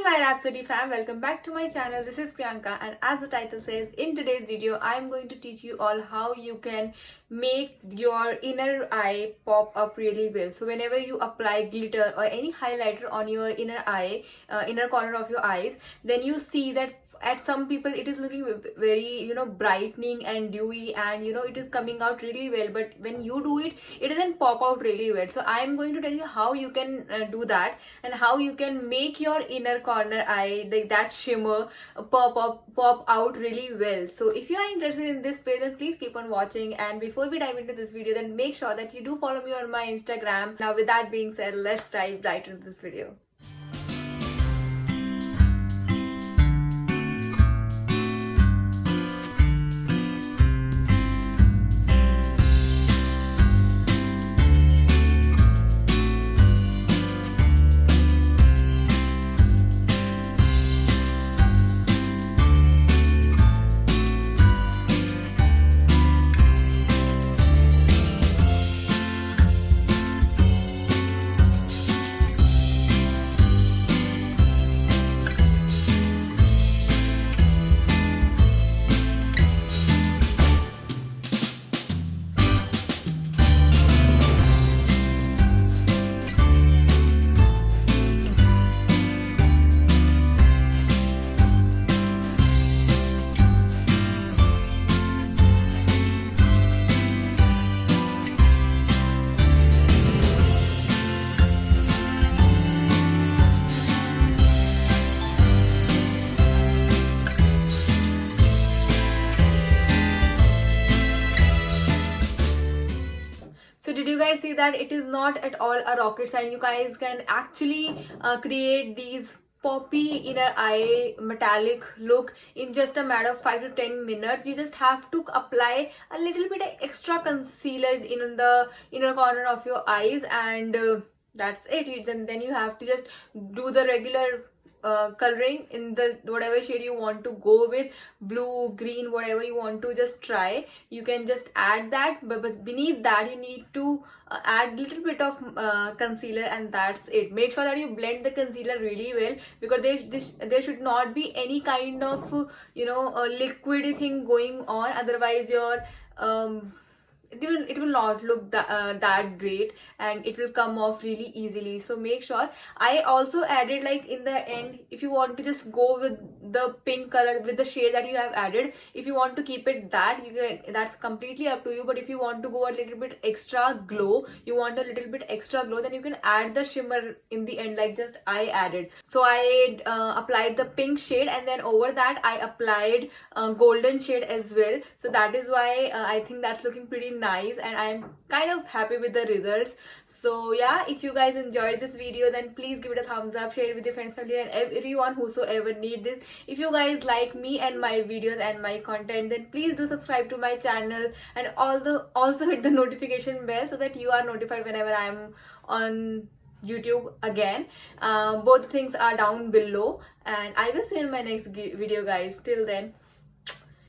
my Rhapsody fam, welcome back to my channel. This is Priyanka, and as the title says, in today's video I am going to teach you all how you can make your inner eye pop up really well. So whenever you apply glitter or any highlighter on your inner eye, inner corner of your eyes, then you see that at some people it is looking very brightening and dewy, and it is coming out really well, but when you do it, it doesn't pop out really well. So I am going to tell you how you can do that, and how you can make your inner corner eye, like that shimmer, pop out really well. So if you are interested in this page, then please keep on watching. And before we dive into this video, then make sure that you do follow me on my Instagram. Now with that being said, let's dive right into this video. So did you guys see that it is not at all a rocket science? You guys can actually create these poppy inner eye metallic look in just a matter of 5 to 10 minutes. You just have to apply a little bit of extra concealer in the inner corner of your eyes, and that's it. Then you have to just do the regular coloring in the whatever shade you want to go with, blue, green, whatever you want to just try. You can just add that, but beneath that you need to add little bit of concealer, and that's it. Make sure that you blend the concealer really well, because there should not be any kind of liquidy thing going on, otherwise your it will not look that great, and it will come off really easily. So make sure. I also added, like, in the end, if you want to just go with the pink color with the shade that you have added, if you want to keep it that, you can, that's completely up to you. But if you want to go a little bit extra glow, then you can add the shimmer in the end, like just I added. So I applied the pink shade, and then over that I applied golden shade as well. So that is why I think that's looking pretty nice, and I'm kind of happy with the results. So yeah, if you guys enjoyed this video, then please give it a thumbs up, share it with your friends, family, and everyone whosoever need this. If you guys like me and my videos and my content, then please do subscribe to my channel, and also hit the notification bell so that you are notified whenever I'm on YouTube again. Both things are down below, and I will see you in my next video, guys. Till then,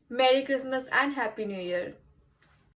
Merry Christmas and Happy New Year.